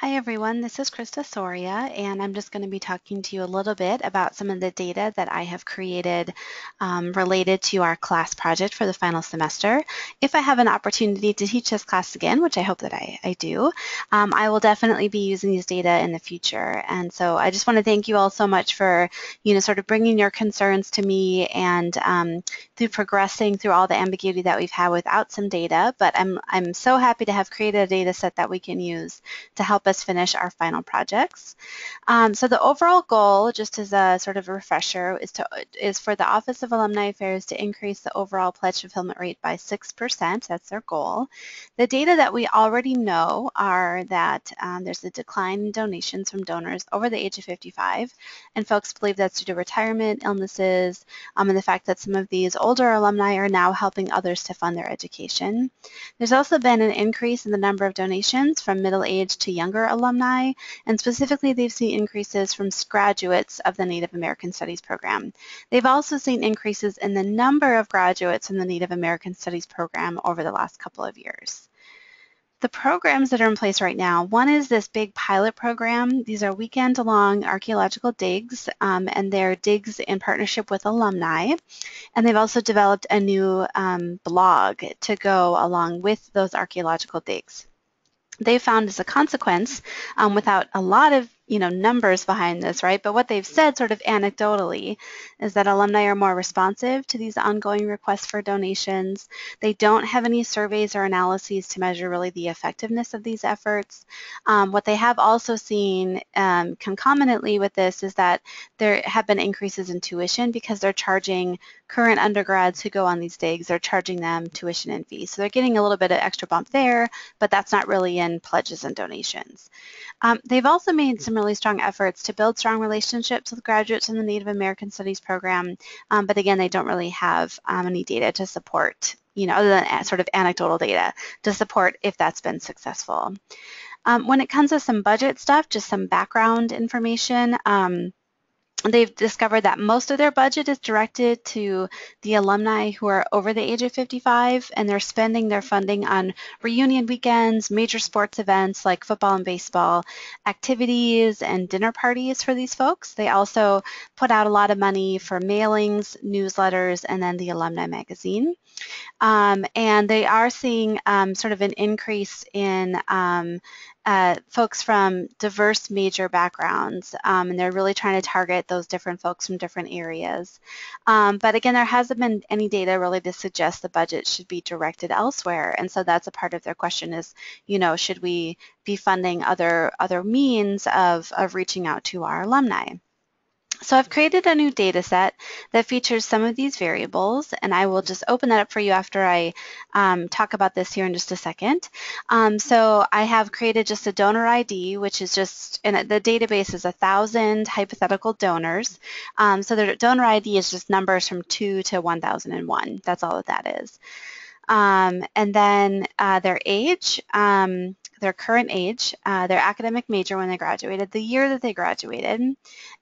Hi everyone, this is Krista Soria, and I'm just going to be talking to you a little bit about some of the data that I have created related to our class project for the final semester. If I have an opportunity to teach this class again, which I hope that I do, I will definitely be using these data in the future. And so I just want to thank you all so much for, sort of bringing your concerns to me and through progressing through all the ambiguity that we've had without some data. But I'm so happy to have created a data set that we can use to help us finish our final projects. So the overall goal, just as a sort of a refresher, is for the Office of Alumni Affairs to increase the overall pledge fulfillment rate by 6%. That's their goal. The data that we already know are that there's a decline in donations from donors over the age of 55, and folks believe that's due to retirement, illnesses, and the fact that some of these older alumni are now helping others to fund their education. There's also been an increase in the number of donations from middle-aged to younger alumni, and specifically they've seen increases from graduates of the Native American Studies program. They've also seen increases in the number of graduates from the Native American Studies program over the last couple of years. The programs that are in place right now, one is this big pilot program. These are weekend-long archaeological digs, and they're digs in partnership with alumni. And they've also developed a new blog to go along with those archaeological digs. They found as a consequence, without a lot of numbers behind this, right? But what they've said sort of anecdotally is that alumni are more responsive to these ongoing requests for donations. They don't have any surveys or analyses to measure really the effectiveness of these efforts. What they have also seen concomitantly with this is that there have been increases in tuition because they're charging current undergrads who go on these digs, they're charging them tuition and fees. So they're getting a little bit of extra bump there, but that's not really in pledges and donations. They've also made some really strong efforts to build strong relationships with graduates in the Native American Studies program, but again, they don't really have any data to support, other than sort of anecdotal data to support if that's been successful. When it comes to some budget stuff, just some background information, they've discovered that most of their budget is directed to the alumni who are over the age of 55, and they're spending their funding on reunion weekends, major sports events like football and baseball, activities and dinner parties for these folks. They also put out a lot of money for mailings, newsletters, and then the alumni magazine. And they are seeing sort of an increase in folks from diverse major backgrounds, and they're really trying to target those different folks from different areas. But again, there hasn't been any data really to suggest the budget should be directed elsewhere, and so that's a part of their question is, should we be funding other means of reaching out to our alumni? So I've created a new data set that features some of these variables, and I will just open that up for you after I talk about this here in just a second. So I have created just a donor ID, which is just, and the database is 1,000 hypothetical donors. So the donor ID is just numbers from 2 to 1,001. That's all that is. And then their age, their current age, their academic major when they graduated, the year that they graduated.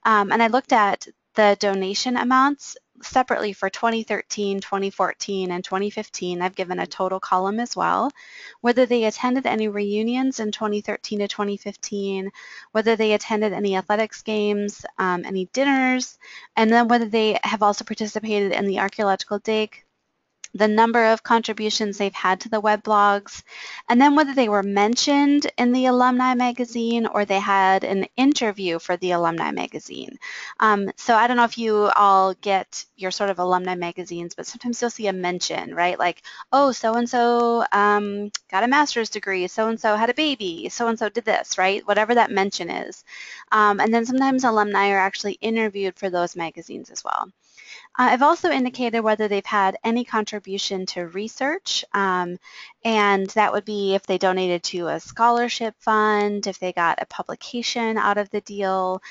And I looked at the donation amounts separately for 2013, 2014, and 2015. I've given a total column as well. Whether they attended any reunions in 2013 to 2015, whether they attended any athletics games, any dinners, and then whether they have also participated in the archaeological dig, the number of contributions they've had to the web blogs, and then whether they were mentioned in the alumni magazine or they had an interview for the alumni magazine. So I don't know if you all get your sort of alumni magazines, but sometimes you'll see a mention, right? Like, oh, so-and-so got a master's degree, so-and-so had a baby, so-and-so did this, right? Whatever that mention is. And then sometimes alumni are actually interviewed for those magazines as well. I've also indicated whether they've had any contribution to research, and that would be if they donated to a scholarship fund, if they got a publication out of the deal,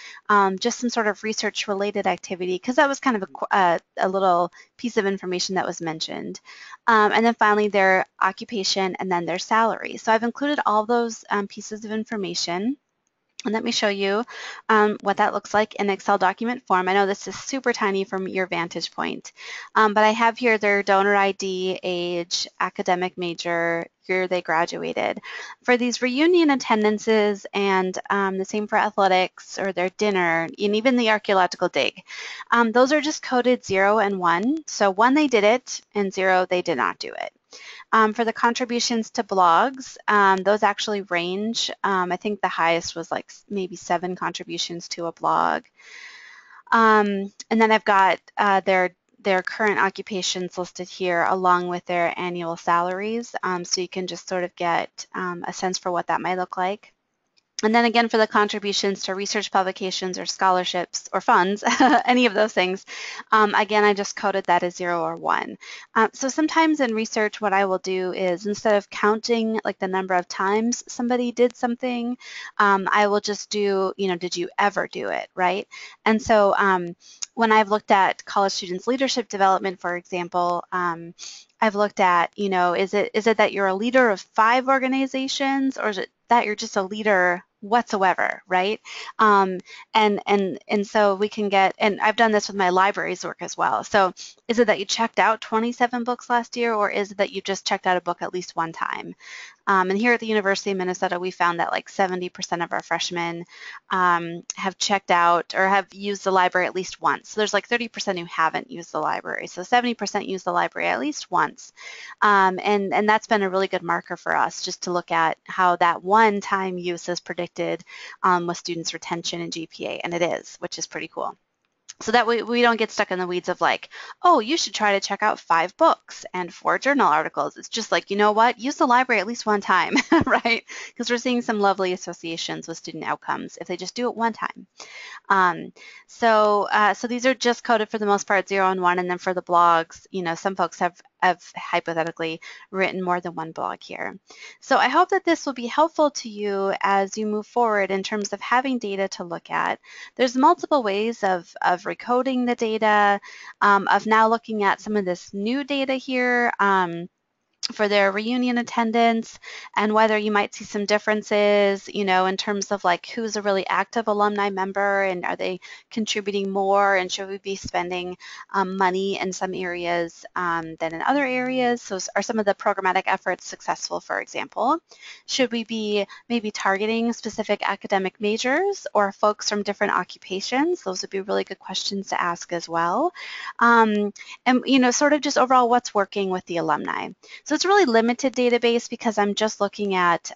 just some sort of research-related activity, because that was kind of a little piece of information that was mentioned. And then finally, their occupation and then their salary. So I've included all those pieces of information. And let me show you what that looks like in Excel document form. I know this is super tiny from your vantage point, but I have here their donor ID, age, academic major, year they graduated. For these reunion attendances and the same for athletics or their dinner and even the archaeological dig, those are just coded 0 and 1. So 1 they did it and 0 they did not do it. For the contributions to blogs, those actually range. I think the highest was like maybe 7 contributions to a blog. And then I've got their current occupations listed here along with their annual salaries, so you can just sort of get a sense for what that might look like. And then again, for the contributions to research publications or scholarships or funds, any of those things, again, I just coded that as 0 or 1. So sometimes in research, what I will do is instead of counting like the number of times somebody did something, I will just do, did you ever do it, right? And so when I've looked at college students' leadership development, for example, I've looked at, is it that you're a leader of 5 organizations, or is it that you're just a leader whatsoever, right? And so we can get, and I've done this with my library's work as well. So is it that you checked out 27 books last year, or is it that you just checked out a book at least one time? And here at the University of Minnesota, we found that like 70% of our freshmen have checked out or have used the library at least once. So there's like 30% who haven't used the library. So 70% use the library at least once. And that's been a really good marker for us just to look at how that one-time use is predicted with students' retention and GPA, and it is, which is pretty cool. So that we don't get stuck in the weeds of like, oh, you should try to check out 5 books and 4 journal articles. It's just like, you know what, use the library at least one time, right? Because we're seeing some lovely associations with student outcomes if they just do it one time. So these are just coded for the most part 0 and 1, and then for the blogs, some folks have hypothetically written more than one blog here. So I hope that this will be helpful to you as you move forward in terms of having data to look at. There's multiple ways of recoding the data, of now looking at some of this new data here. For their reunion attendance, and whether you might see some differences, in terms of like who's a really active alumni member and are they contributing more, and should we be spending money in some areas than in other areas? So are some of the programmatic efforts successful, for example? Should we be maybe targeting specific academic majors or folks from different occupations? Those would be really good questions to ask as well. And sort of just overall what's working with the alumni. So it's a really limited database because I'm just looking at,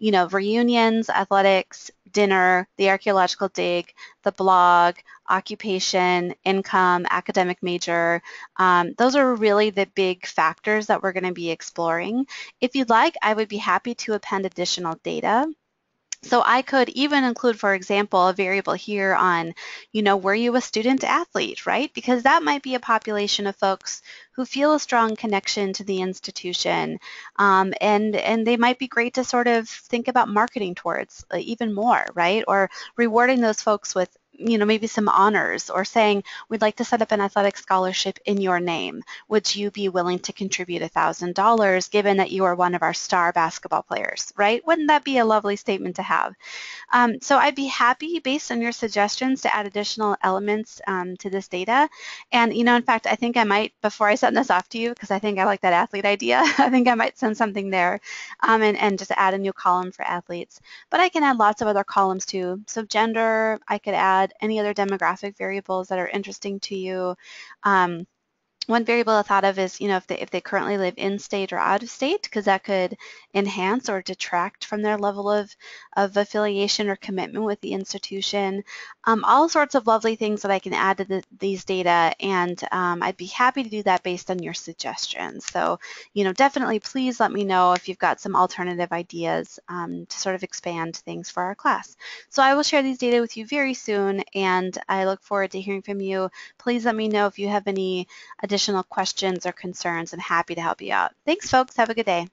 reunions, athletics, dinner, the archaeological dig, the blog, occupation, income, academic major. Those are really the big factors that we're going to be exploring. If you'd like, I would be happy to append additional data. So I could even include, for example, a variable here on, were you a student athlete, right? Because that might be a population of folks who feel a strong connection to the institution, and they might be great to sort of think about marketing towards even more, right? Or rewarding those folks with maybe some honors, or saying, we'd like to set up an athletic scholarship in your name. Would you be willing to contribute $1,000 given that you are one of our star basketball players, right? Wouldn't that be a lovely statement to have? So I'd be happy, based on your suggestions, to add additional elements to this data. And, in fact, I think I might, before I send this off to you, because I think I like that athlete idea, I think I might send something there and just add a new column for athletes. But I can add lots of other columns too. So gender, I could add any other demographic variables that are interesting to you. One variable I thought of is, if they currently live in state or out of state, because that could enhance or detract from their level of affiliation or commitment with the institution. All sorts of lovely things that I can add to these data, and I'd be happy to do that based on your suggestions. So, definitely please let me know if you've got some alternative ideas to sort of expand things for our class. So I will share these data with you very soon, and I look forward to hearing from you. Please let me know if you have any additional questions or concerns. I'm happy to help you out. Thanks, folks. Have a good day.